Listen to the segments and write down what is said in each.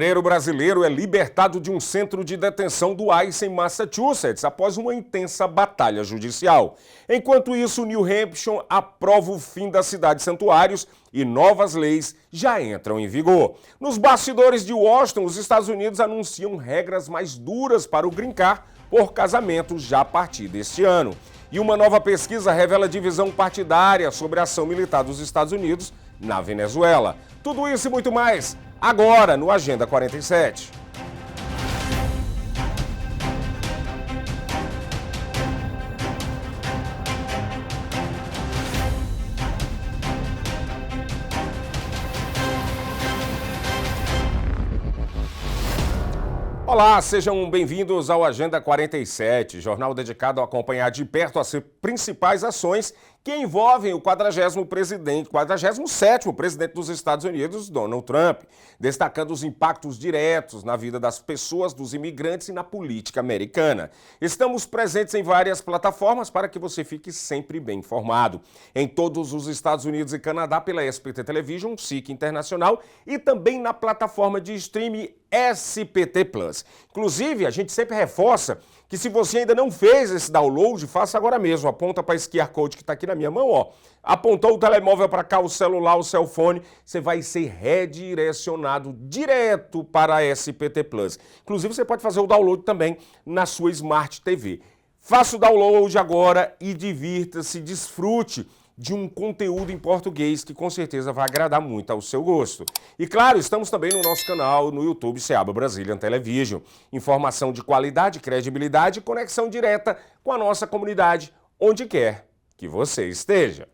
O brasileiro é libertado de um centro de detenção do ICE em Massachusetts após uma intensa batalha judicial. Enquanto isso, New Hampshire aprova o fim das cidades santuários e novas leis já entram em vigor. Nos bastidores de Washington, os Estados Unidos anunciam regras mais duras para o green card por casamento já a partir deste ano. E uma nova pesquisa revela divisão partidária sobre a ação militar dos Estados Unidos na Venezuela. Tudo isso e muito mais agora no Agenda 47. Olá, sejam bem-vindos ao Agenda 47, jornal dedicado a acompanhar de perto as principais ações que envolvem o 47º presidente dos Estados Unidos, Donald Trump, destacando os impactos diretos na vida das pessoas, dos imigrantes e na política americana. Estamos presentes em várias plataformas para que você fique sempre bem informado. Em todos os Estados Unidos e Canadá pela SBT Television, SIC Internacional e também na plataforma de streaming SBT Plus. Inclusive, a gente sempre reforça que se você ainda não fez esse download, faça agora mesmo. Aponta para esse QR Code que está aqui na minha mão, ó. Apontou o telemóvel para cá, o celular, o cellphone, você vai ser redirecionado direto para a SBT Plus. Inclusive, você pode fazer o download também na sua Smart TV. Faça o download agora e divirta-se, desfrute de um conteúdo em português que com certeza vai agradar muito ao seu gosto. E claro, estamos também no nosso canal no YouTube Seaba Brazilian Television. Informação de qualidade, credibilidade e conexão direta com a nossa comunidade, onde quer que você esteja.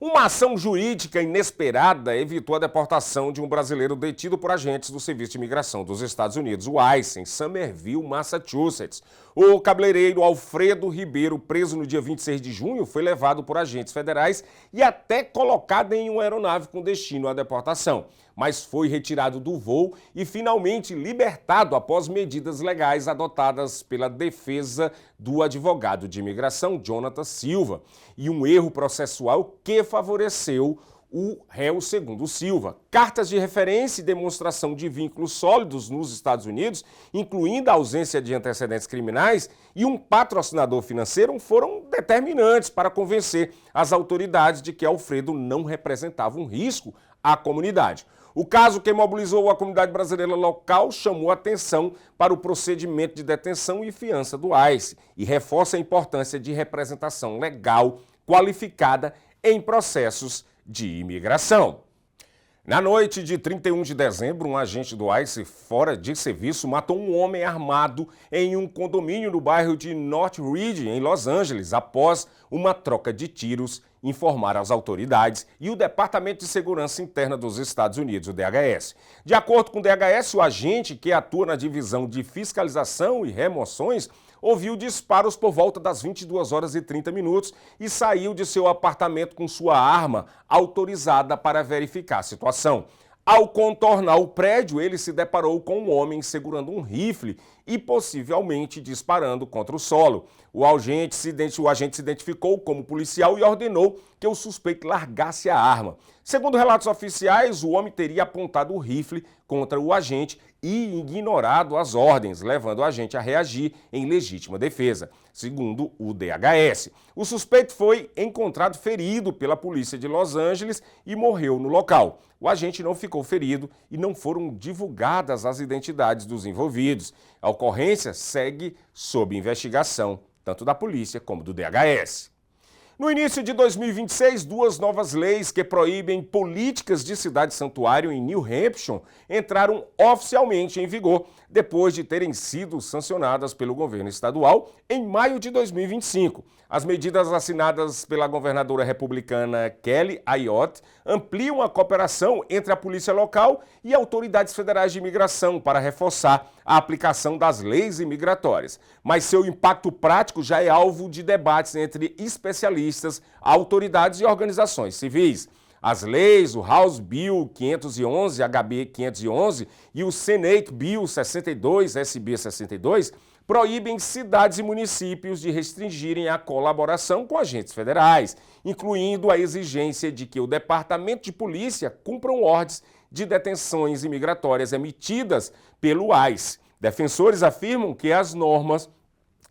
Uma ação jurídica inesperada evitou a deportação de um brasileiro detido por agentes do Serviço de Imigração dos Estados Unidos, o ICE, em Somerville, Massachusetts. O cabeleireiro Alfredo Ribeiro, preso no dia 26 de junho, foi levado por agentes federais e até colocado em uma aeronave com destino à deportação, mas foi retirado do voo e finalmente libertado após medidas legais adotadas pela defesa do advogado de imigração, Jonathan Silva, e um erro processual que favoreceu o réu segundo Silva. Cartas de referência e demonstração de vínculos sólidos nos Estados Unidos, incluindo a ausência de antecedentes criminais e um patrocinador financeiro, foram determinantes para convencer as autoridades de que Alfredo não representava um risco à comunidade. O caso que mobilizou a comunidade brasileira local chamou atenção para o procedimento de detenção e fiança do ICE e reforça a importância de representação legal qualificada em processos de imigração. Na noite de 31 de dezembro, um agente do ICE fora de serviço matou um homem armado em um condomínio no bairro de North Ridge, em Los Angeles, após uma troca de tiros, informaram as autoridades e o Departamento de Segurança Interna dos Estados Unidos, o DHS. De acordo com o DHS, o agente, que atua na divisão de fiscalização e remoções, ouviu disparos por volta das 22 horas e 30 minutos e saiu de seu apartamento com sua arma autorizada para verificar a situação. Ao contornar o prédio, ele se deparou com um homem segurando um rifle e possivelmente disparando contra o solo. O agente se identificou como policial e ordenou que o suspeito largasse a arma. Segundo relatos oficiais, o homem teria apontado o rifle contra o agente e ignorado as ordens, levando o agente a reagir em legítima defesa, segundo o DHS. O suspeito foi encontrado ferido pela polícia de Los Angeles e morreu no local. O agente não ficou ferido e não foram divulgadas as identidades dos envolvidos. A ocorrência segue sob investigação, tanto da polícia como do DHS. No início de 2026, duas novas leis que proíbem políticas de cidade-santuário em New Hampshire entraram oficialmente em vigor, depois de terem sido sancionadas pelo governo estadual em maio de 2025. As medidas assinadas pela governadora republicana Kelly Ayotte ampliam a cooperação entre a polícia local e autoridades federais de imigração para reforçar a aplicação das leis imigratórias. Mas seu impacto prático já é alvo de debates entre especialistas, autoridades e organizações civis. As leis, o House Bill 511, HB 511 e o Senate Bill 62, SB 62, proíbem cidades e municípios de restringirem a colaboração com agentes federais, incluindo a exigência de que o Departamento de Polícia cumpram ordens de detenções imigratórias emitidas pelo ICE. Defensores afirmam que as normas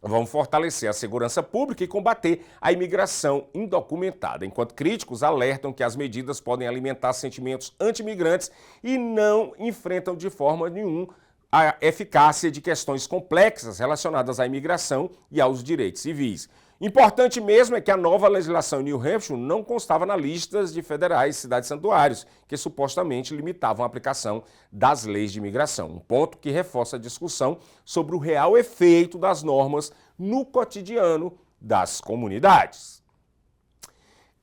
vão fortalecer a segurança pública e combater a imigração indocumentada, enquanto críticos alertam que as medidas podem alimentar sentimentos anti-imigrantes e não enfrentam de forma nenhuma a eficácia de questões complexas relacionadas à imigração e aos direitos civis. Importante mesmo é que a nova legislação em New Hampshire não constava na lista de federais cidades santuários, que supostamente limitavam a aplicação das leis de imigração. Um ponto que reforça a discussão sobre o real efeito das normas no cotidiano das comunidades.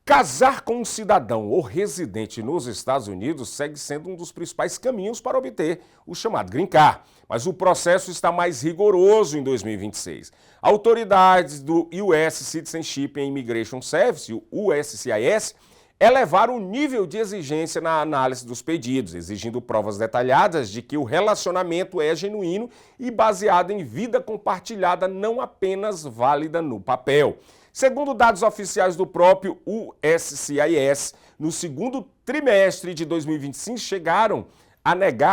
Casar com um cidadão ou residente nos Estados Unidos segue sendo um dos principais caminhos para obter o chamado Green Card, mas o processo está mais rigoroso em 2026. Autoridades do US Citizenship and Immigration Service, o USCIS, elevaram o nível de exigência na análise dos pedidos, exigindo provas detalhadas de que o relacionamento é genuíno e baseado em vida compartilhada, não apenas válida no papel. Segundo dados oficiais do próprio USCIS, no segundo trimestre de 2025 chegaram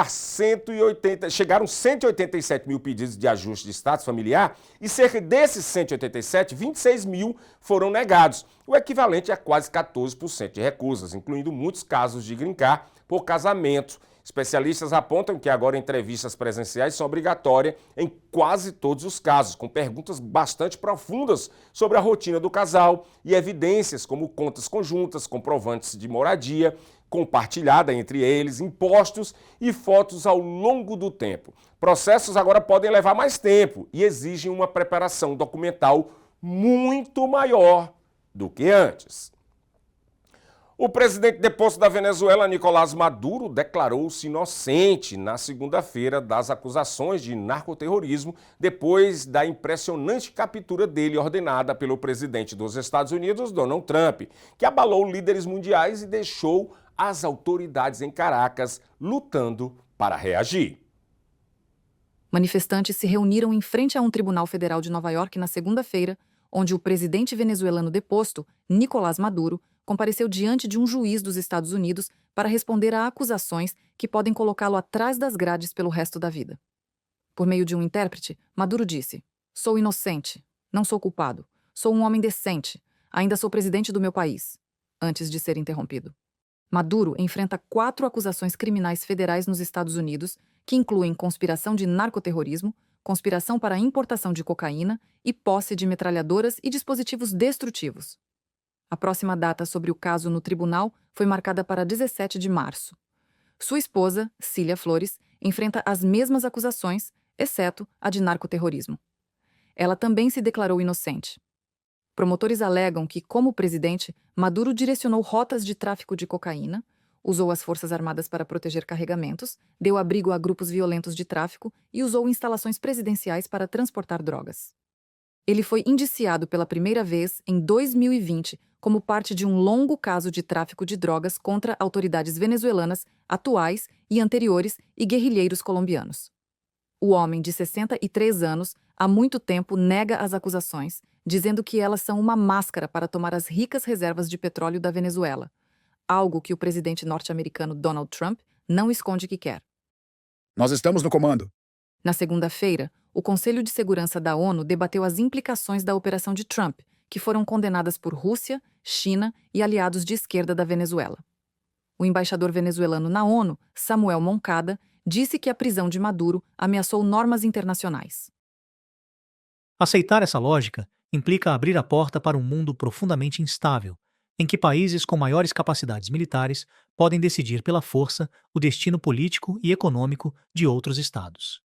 187 mil pedidos de ajuste de status familiar e cerca desses 187, 26 mil foram negados, o equivalente a quase 14% de recusas, incluindo muitos casos de green card por casamento. Especialistas apontam que agora entrevistas presenciais são obrigatórias em quase todos os casos, com perguntas bastante profundas sobre a rotina do casal e evidências como contas conjuntas, comprovantes de moradia compartilhada entre eles, impostos e fotos ao longo do tempo. Processos agora podem levar mais tempo e exigem uma preparação documental muito maior do que antes. O presidente deposto da Venezuela, Nicolás Maduro, declarou-se inocente na segunda-feira das acusações de narcoterrorismo, depois da impressionante captura dele ordenada pelo presidente dos Estados Unidos, Donald Trump, que abalou líderes mundiais e deixou as autoridades em Caracas lutando para reagir. Manifestantes se reuniram em frente a um tribunal federal de Nova York na segunda-feira, onde o presidente venezuelano deposto, Nicolás Maduro, compareceu diante de um juiz dos Estados Unidos para responder a acusações que podem colocá-lo atrás das grades pelo resto da vida. Por meio de um intérprete, Maduro disse: "Sou inocente, não sou culpado, sou um homem decente, ainda sou presidente do meu país", antes de ser interrompido. Maduro enfrenta 4 acusações criminais federais nos Estados Unidos, que incluem conspiração de narcoterrorismo, conspiração para a importação de cocaína e posse de metralhadoras e dispositivos destrutivos. A próxima data sobre o caso no tribunal foi marcada para 17 de março. Sua esposa, Cília Flores, enfrenta as mesmas acusações, exceto a de narcoterrorismo. Ela também se declarou inocente. Promotores alegam que, como presidente, Maduro direcionou rotas de tráfico de cocaína, usou as Forças Armadas para proteger carregamentos, deu abrigo a grupos violentos de tráfico e usou instalações presidenciais para transportar drogas. Ele foi indiciado pela primeira vez em 2020 como parte de um longo caso de tráfico de drogas contra autoridades venezuelanas atuais e anteriores e guerrilheiros colombianos. O homem, de 63 anos, há muito tempo nega as acusações, dizendo que elas são uma máscara para tomar as ricas reservas de petróleo da Venezuela, algo que o presidente norte-americano Donald Trump não esconde que quer. Nós estamos no comando. Na segunda-feira, o Conselho de Segurança da ONU debateu as implicações da operação de Trump, que foram condenadas por Rússia, China e aliados de esquerda da Venezuela. O embaixador venezuelano na ONU, Samuel Moncada, disse que a prisão de Maduro ameaçou normas internacionais. Aceitar essa lógica implica abrir a porta para um mundo profundamente instável, em que países com maiores capacidades militares podem decidir pela força o destino político e econômico de outros estados.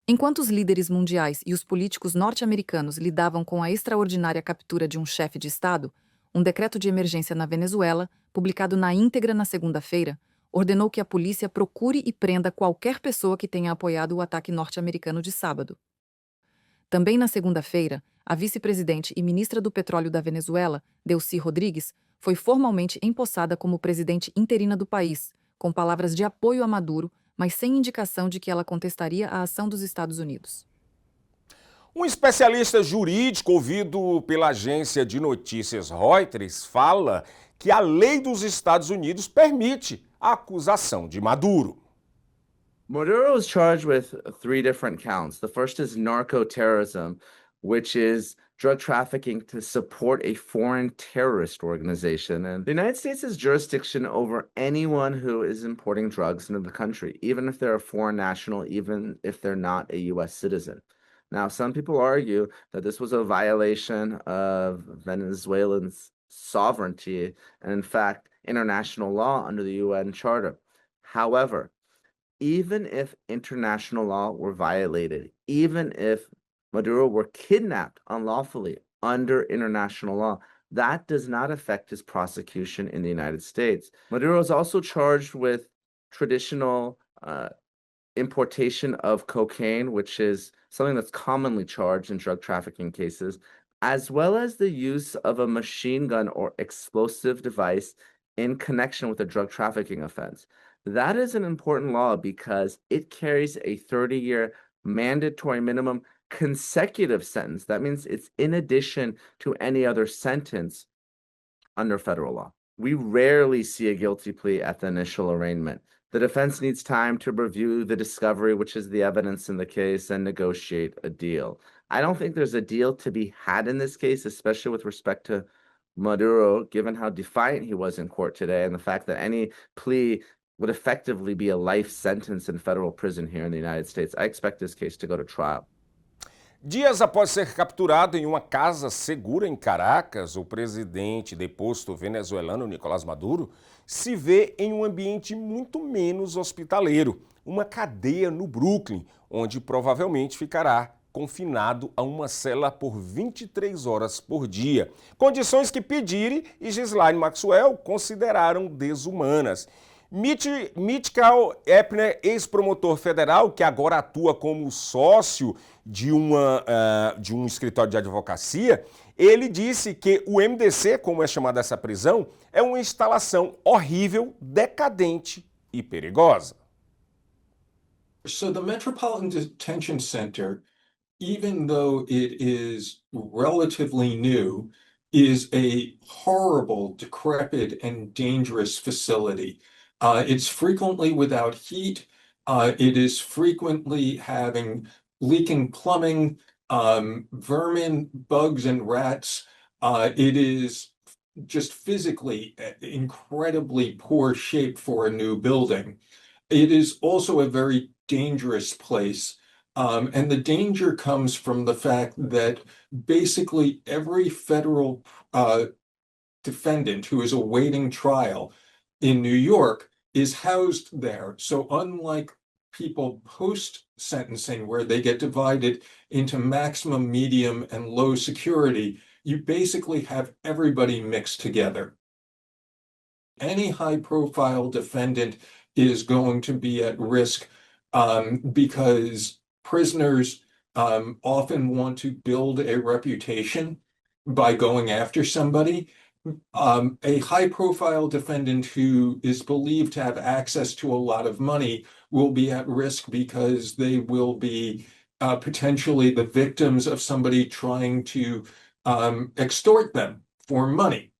Enquanto os líderes mundiais e os políticos norte-americanos lidavam com a extraordinária captura de um chefe de Estado, um decreto de emergência na Venezuela, publicado na íntegra na segunda-feira, ordenou que a polícia procure e prenda qualquer pessoa que tenha apoiado o ataque norte-americano de sábado. Também na segunda-feira, a vice-presidente e ministra do Petróleo da Venezuela, Delcy Rodrigues, foi formalmente empossada como presidente interina do país, com palavras de apoio a Maduro, mas sem indicação de que ela contestaria a ação dos Estados Unidos. Um especialista jurídico ouvido pela agência de notícias Reuters fala que a lei dos Estados Unidos permite a acusação de Maduro. Maduro is charged with three different counts. The first is narco-terrorism, which is drug trafficking to support a foreign terrorist organization. And the United States has jurisdiction over anyone who is importing drugs into the country, even if they're a foreign national, even if they're not a U.S. citizen. Now, some people argue that this was a violation of Venezuelans' sovereignty and, in fact, international law under the UN Charter. However, even if international law were violated, even if Maduro were kidnapped unlawfully under international law, that does not affect his prosecution in the United States. Maduro is also charged with traditional importation of cocaine, which is something that's commonly charged in drug trafficking cases, as well as the use of a machine gun or explosive device in connection with a drug trafficking offense. That is an important law because it carries a 30-year mandatory minimum consecutive sentence. That means it's in addition to any other sentence under federal law. We rarely see a guilty plea at the initial arraignment. The defense needs time to review the discovery, which is the evidence in the case, and negotiate a deal. I don't think there's a deal to be had in this case, especially with respect to Maduro, given how defiant he was in court today and the fact that any plea would effectively be a life sentence in federal prison here in the United States. I expect this case to go to trial. Dias após ser capturado em uma casa segura em Caracas, o presidente deposto venezuelano Nicolás Maduro se vê em um ambiente muito menos hospitaleiro, uma cadeia no Brooklyn, onde provavelmente ficará confinado a uma cela por 23 horas por dia. Condições que Pediri e Ghislaine Maxwell consideraram desumanas. Michael Eppner, ex-promotor federal, que agora atua como sócio de um escritório de advocacia, ele disse que o MDC, como é chamada essa prisão, é uma instalação horrível, decadente e perigosa. So the Metropolitan Detention Center, even though it is relatively new, is a horrible, decrepit, and dangerous facility. It's frequently without heat. It is frequently having leaking plumbing, vermin, bugs, and rats. It is just physically incredibly poor shape for a new building. It is also a very dangerous place. And the danger comes from the fact that basically every federal defendant who is awaiting trial in New York is housed there. So unlike people post-sentencing where they get divided into maximum, medium, and low security, you basically have everybody mixed together. Any high-profile defendant is going to be at risk because prisoners often want to build a reputation by going after somebody. A high-profile defendant who is believed to have access to a lot of money will be at risk because they will be potentially the victims of somebody trying to extort them for money.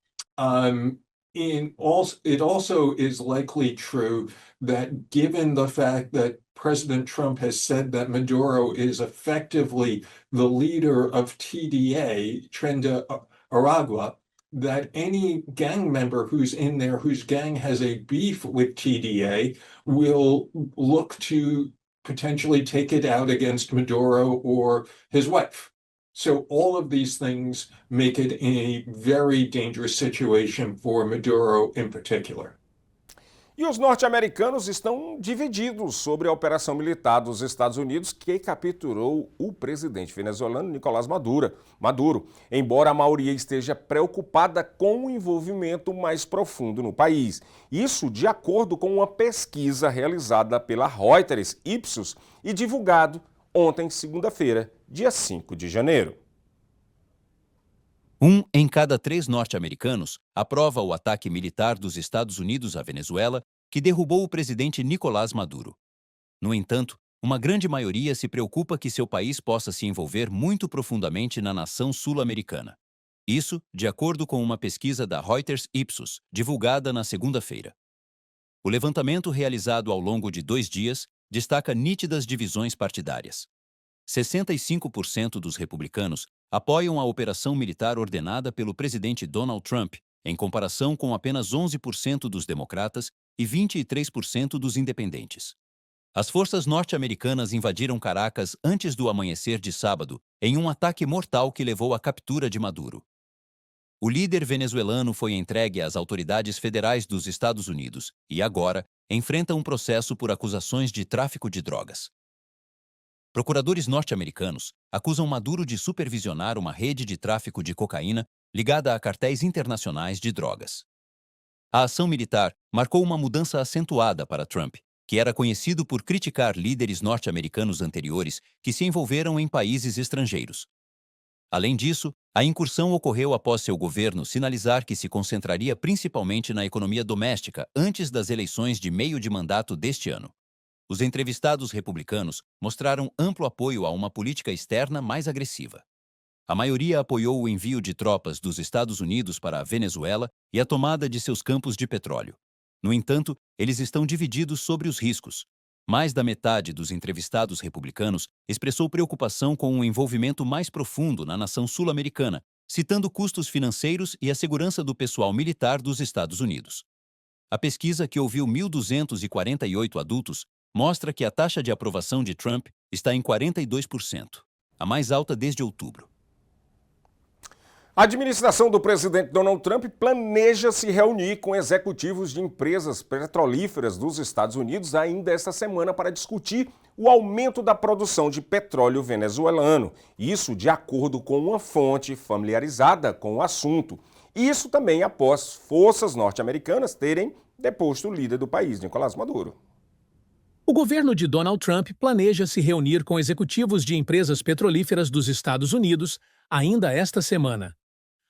It also is likely true that given the fact that President Trump has said that Maduro is effectively the leader of TDA, Tren de Aragua, that any gang member who's in there whose gang has a beef with TDA will look to potentially take it out against Maduro or his wife. So all of these things make it a very dangerous situation for Maduro in particular. E os norte-americanos estão divididos sobre a operação militar dos Estados Unidos que capturou o presidente venezuelano Nicolás Maduro, embora a maioria esteja preocupada com o envolvimento mais profundo no país. Isso de acordo com uma pesquisa realizada pela Reuters Ipsos e divulgado ontem, segunda-feira, dia 5 de janeiro. 1 em cada 3 norte-americanos aprova o ataque militar dos Estados Unidos à Venezuela, que derrubou o presidente Nicolás Maduro. No entanto, uma grande maioria se preocupa que seu país possa se envolver muito profundamente na nação sul-americana. Isso, de acordo com uma pesquisa da Reuters Ipsos, divulgada na segunda-feira. O levantamento realizado ao longo de 2 dias destaca nítidas divisões partidárias. 65% dos republicanos apoiam a operação militar ordenada pelo presidente Donald Trump, em comparação com apenas 11% dos democratas e 23% dos independentes. As forças norte-americanas invadiram Caracas antes do amanhecer de sábado, em um ataque mortal que levou à captura de Maduro. O líder venezuelano foi entregue às autoridades federais dos Estados Unidos e agora enfrenta um processo por acusações de tráfico de drogas. Procuradores norte-americanos acusam Maduro de supervisionar uma rede de tráfico de cocaína ligada a cartéis internacionais de drogas. A ação militar marcou uma mudança acentuada para Trump, que era conhecido por criticar líderes norte-americanos anteriores que se envolveram em países estrangeiros. Além disso, a incursão ocorreu após seu governo sinalizar que se concentraria principalmente na economia doméstica antes das eleições de meio de mandato deste ano. Os entrevistados republicanos mostraram amplo apoio a uma política externa mais agressiva. A maioria apoiou o envio de tropas dos Estados Unidos para a Venezuela e a tomada de seus campos de petróleo. No entanto, eles estão divididos sobre os riscos. Mais da metade dos entrevistados republicanos expressou preocupação com um envolvimento mais profundo na nação sul-americana, citando custos financeiros e a segurança do pessoal militar dos Estados Unidos. A pesquisa, que ouviu 1.248 adultos, mostra que a taxa de aprovação de Trump está em 42%, a mais alta desde outubro. A administração do presidente Donald Trump planeja se reunir com executivos de empresas petrolíferas dos Estados Unidos ainda esta semana para discutir o aumento da produção de petróleo venezuelano. Isso de acordo com uma fonte familiarizada com o assunto. Isso também após forças norte-americanas terem deposto o líder do país, Nicolás Maduro. O governo de Donald Trump planeja se reunir com executivos de empresas petrolíferas dos Estados Unidos ainda esta semana.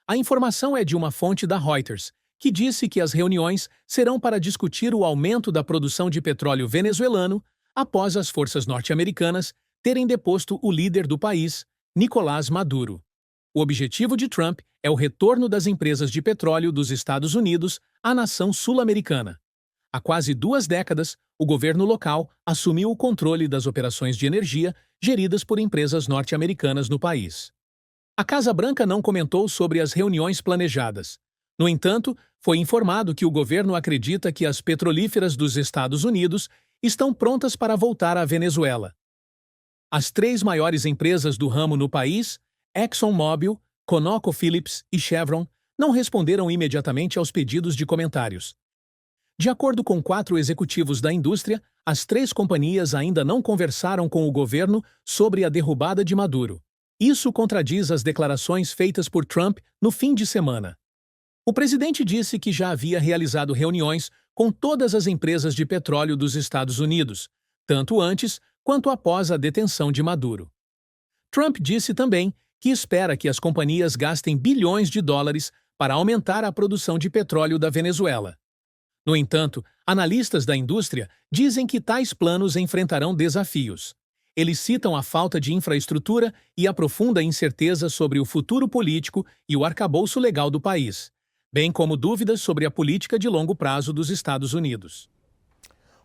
A informação é de uma fonte da Reuters, que disse que as reuniões serão para discutir o aumento da produção de petróleo venezuelano após as forças norte-americanas terem deposto o líder do país, Nicolás Maduro. O objetivo de Trump é o retorno das empresas de petróleo dos Estados Unidos à nação sul-americana. Há quase 2 décadas, o governo local assumiu o controle das operações de energia geridas por empresas norte-americanas no país. A Casa Branca não comentou sobre as reuniões planejadas. No entanto, foi informado que o governo acredita que as petrolíferas dos Estados Unidos estão prontas para voltar à Venezuela. As 3 maiores empresas do ramo no país, ExxonMobil, ConocoPhillips e Chevron, não responderam imediatamente aos pedidos de comentários. De acordo com 4 executivos da indústria, as 3 companhias ainda não conversaram com o governo sobre a derrubada de Maduro. Isso contradiz as declarações feitas por Trump no fim de semana. O presidente disse que já havia realizado reuniões com todas as empresas de petróleo dos Estados Unidos, tanto antes quanto após a detenção de Maduro. Trump disse também que espera que as companhias gastem bilhões de dólares para aumentar a produção de petróleo da Venezuela. No entanto, analistas da indústria dizem que tais planos enfrentarão desafios. Eles citam a falta de infraestrutura e a profunda incerteza sobre o futuro político e o arcabouço legal do país, bem como dúvidas sobre a política de longo prazo dos Estados Unidos.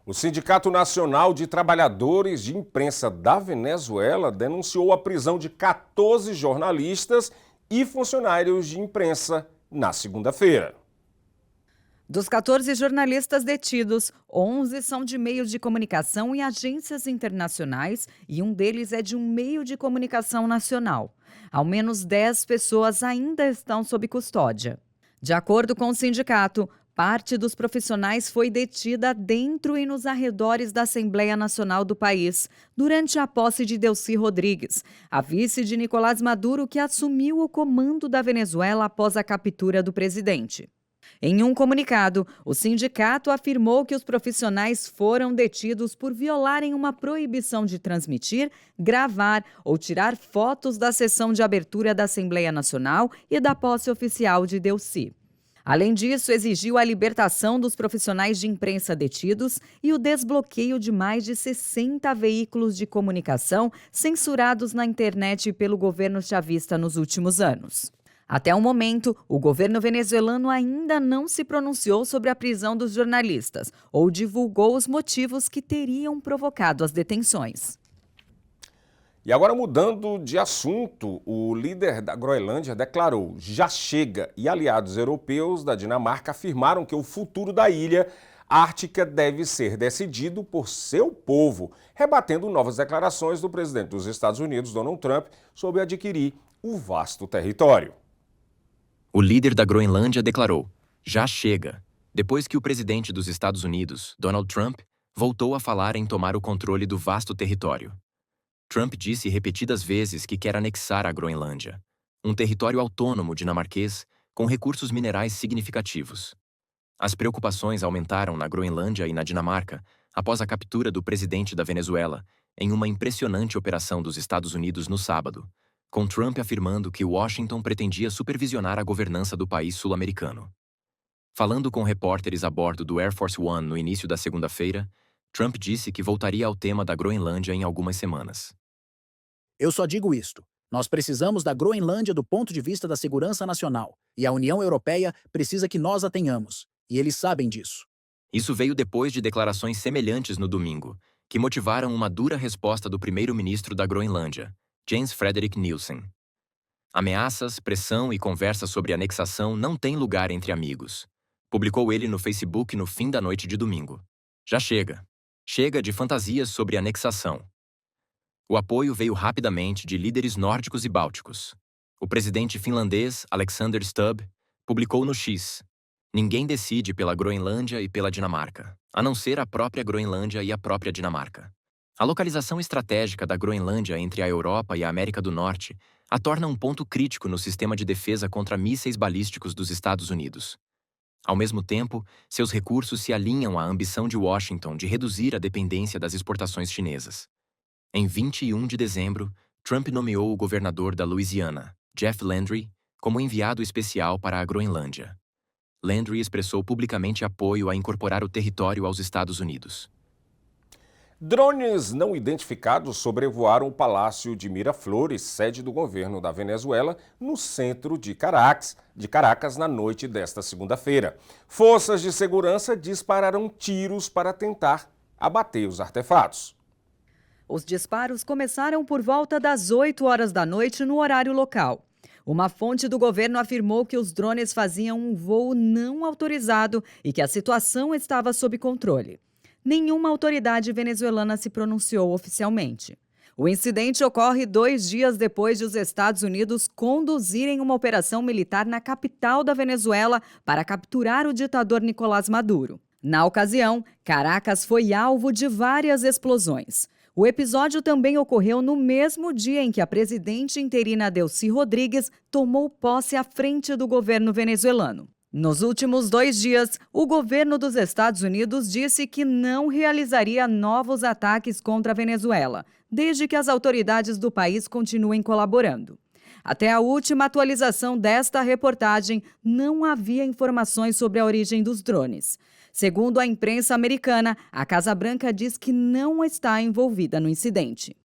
O Sindicato Nacional de Trabalhadores de Imprensa da Venezuela denunciou a prisão de 14 jornalistas e funcionários de imprensa na segunda-feira. Dos 14 jornalistas detidos, 11 são de meios de comunicação e agências internacionais e um deles é de um meio de comunicação nacional. Ao menos 10 pessoas ainda estão sob custódia. De acordo com o sindicato, parte dos profissionais foi detida dentro e nos arredores da Assembleia Nacional do país, durante a posse de Delcy Rodrigues, a vice de Nicolás Maduro, que assumiu o comando da Venezuela após a captura do presidente. Em um comunicado, o sindicato afirmou que os profissionais foram detidos por violarem uma proibição de transmitir, gravar ou tirar fotos da sessão de abertura da Assembleia Nacional e da posse oficial de Delcy. Além disso, exigiu a libertação dos profissionais de imprensa detidos e o desbloqueio de mais de 60 veículos de comunicação censurados na internet pelo governo chavista nos últimos anos. Até o momento, o governo venezuelano ainda não se pronunciou sobre a prisão dos jornalistas ou divulgou os motivos que teriam provocado as detenções. E agora, mudando de assunto, o líder da Groenlândia declarou: já chega, e aliados europeus da Dinamarca afirmaram que o futuro da ilha ártica deve ser decidido por seu povo, rebatendo novas declarações do presidente dos Estados Unidos, Donald Trump, sobre adquirir o vasto território. O líder da Groenlândia declarou: já chega, depois que o presidente dos Estados Unidos, Donald Trump, voltou a falar em tomar o controle do vasto território. Trump disse repetidas vezes que quer anexar a Groenlândia, um território autônomo dinamarquês com recursos minerais significativos. As preocupações aumentaram na Groenlândia e na Dinamarca após a captura do presidente da Venezuela em uma impressionante operação dos Estados Unidos no sábado, com Trump afirmando que Washington pretendia supervisionar a governança do país sul-americano. Falando com repórteres a bordo do Air Force One no início da segunda-feira, Trump disse que voltaria ao tema da Groenlândia em algumas semanas. Eu só digo isto. Nós precisamos da Groenlândia do ponto de vista da segurança nacional, e a União Europeia precisa que nós a tenhamos, e eles sabem disso. Isso veio depois de declarações semelhantes no domingo, que motivaram uma dura resposta do primeiro-ministro da Groenlândia, Jens Frederik Nielsen. Ameaças, pressão e conversas sobre anexação não têm lugar entre amigos, publicou ele no Facebook no fim da noite de domingo. Já chega. Chega de fantasias sobre anexação. O apoio veio rapidamente de líderes nórdicos e bálticos. O presidente finlandês, Alexander Stubb, publicou no X: ninguém decide pela Groenlândia e pela Dinamarca, a não ser a própria Groenlândia e a própria Dinamarca. A localização estratégica da Groenlândia entre a Europa e a América do Norte a torna um ponto crítico no sistema de defesa contra mísseis balísticos dos Estados Unidos. Ao mesmo tempo, seus recursos se alinham à ambição de Washington de reduzir a dependência das exportações chinesas. Em 21 de dezembro, Trump nomeou o governador da Louisiana, Jeff Landry, como enviado especial para a Groenlândia. Landry expressou publicamente apoio a incorporar o território aos Estados Unidos. Drones não identificados sobrevoaram o Palácio de Miraflores, sede do governo da Venezuela, no centro de Caracas, na noite desta segunda-feira. Forças de segurança dispararam tiros para tentar abater os artefatos. Os disparos começaram por volta das 8 horas da noite no horário local. Uma fonte do governo afirmou que os drones faziam um voo não autorizado e que a situação estava sob controle. Nenhuma autoridade venezuelana se pronunciou oficialmente. O incidente ocorre 2 dias depois de os Estados Unidos conduzirem uma operação militar na capital da Venezuela para capturar o ditador Nicolás Maduro. Na ocasião, Caracas foi alvo de várias explosões. O episódio também ocorreu no mesmo dia em que a presidente interina Delcy Rodrigues tomou posse à frente do governo venezuelano. Nos últimos 2 dias, o governo dos Estados Unidos disse que não realizaria novos ataques contra a Venezuela, desde que as autoridades do país continuem colaborando. Até a última atualização desta reportagem, não havia informações sobre a origem dos drones. Segundo a imprensa americana, a Casa Branca diz que não está envolvida no incidente.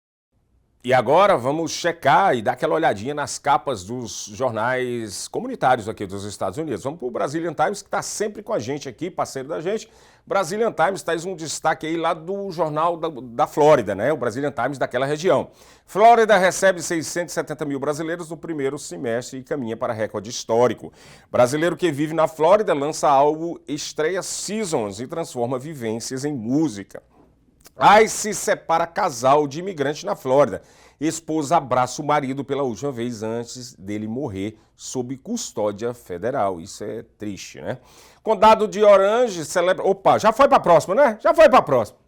E agora vamos checar e dar aquela olhadinha nas capas dos jornais comunitários aqui dos Estados Unidos. Vamos para o Brazilian Times, que está sempre com a gente aqui, parceiro da gente. Brazilian Times traz um destaque aí lá do jornal da Flórida, né? O Brazilian Times daquela região. Flórida recebe 670 mil brasileiros no primeiro semestre e caminha para recorde histórico. Brasileiro que vive na Flórida lança álbum Estreia Seasons e transforma vivências em música. Se separa casal de imigrante na Flórida. Esposa abraça o marido pela última vez antes dele morrer sob custódia federal. Isso é triste, né? Condado de Orange celebra... Opa, já foi para a próxima, né? Já foi para a próxima.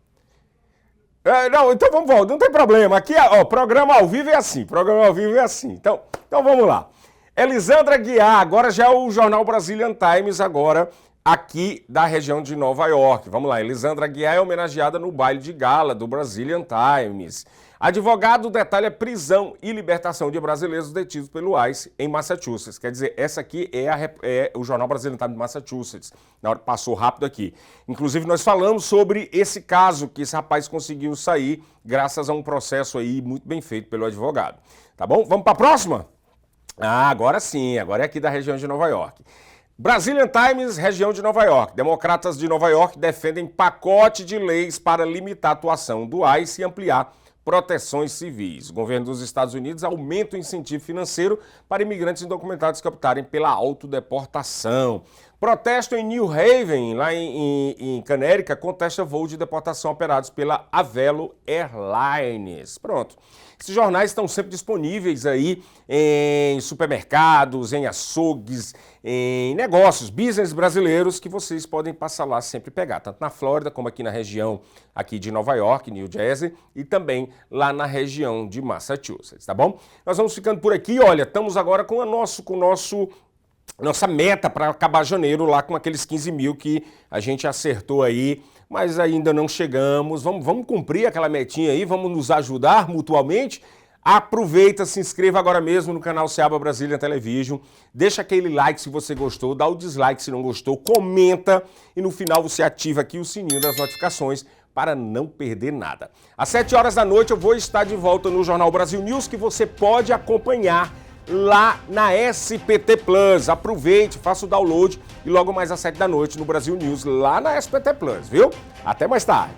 Não, então vamos voltar, não tem problema. Aqui, ó, programa ao vivo é assim. Programa ao vivo é assim. Então vamos lá. Elisandra Guiar, agora já é o jornal Brazilian Times, agora... aqui da região de Nova York. Vamos lá, Elisandra Guiar é homenageada no baile de gala do Brazilian Times. Advogado detalha prisão e libertação de brasileiros detidos pelo ICE em Massachusetts. Quer dizer, essa aqui é o jornal Brazilian Times de Massachusetts. Na hora passou rápido aqui. Inclusive, nós falamos sobre esse caso, que esse rapaz conseguiu sair graças a um processo aí muito bem feito pelo advogado. Tá bom? Vamos para a próxima? Ah, agora sim, agora é aqui da região de Nova York. Brazilian Times, região de Nova York. Democratas de Nova York defendem pacote de leis para limitar a atuação do ICE e ampliar proteções civis. O governo dos Estados Unidos aumenta o incentivo financeiro para imigrantes indocumentados que optarem pela autodeportação. Protesto em New Haven, lá em Connecticut, contesta voo de deportação operados pela Avelo Airlines. Pronto. Esses jornais estão sempre disponíveis aí em supermercados, em açougues, em negócios, business brasileiros que vocês podem passar lá sempre pegar, tanto na Flórida como aqui na região aqui de Nova York, New Jersey e também lá na região de Massachusetts, tá bom? Nós vamos ficando por aqui, olha, estamos agora com nossa meta para acabar janeiro lá com aqueles 15 mil que a gente acertou aí, mas ainda não chegamos. Vamos cumprir aquela metinha aí, vamos nos ajudar mutuamente. Aproveita, se inscreva agora mesmo no canal Seaba Brazilian Television, deixa aquele like se você gostou, dá o dislike se não gostou, comenta e no final você ativa aqui o sininho das notificações para não perder nada. Às 7 horas da noite eu vou estar de volta no Jornal Brasil News, que você pode acompanhar lá na SPT Plus. Aproveite, faça o download e logo mais às 7 da noite no Brasil News, lá na SPT Plus, viu? Até mais tarde.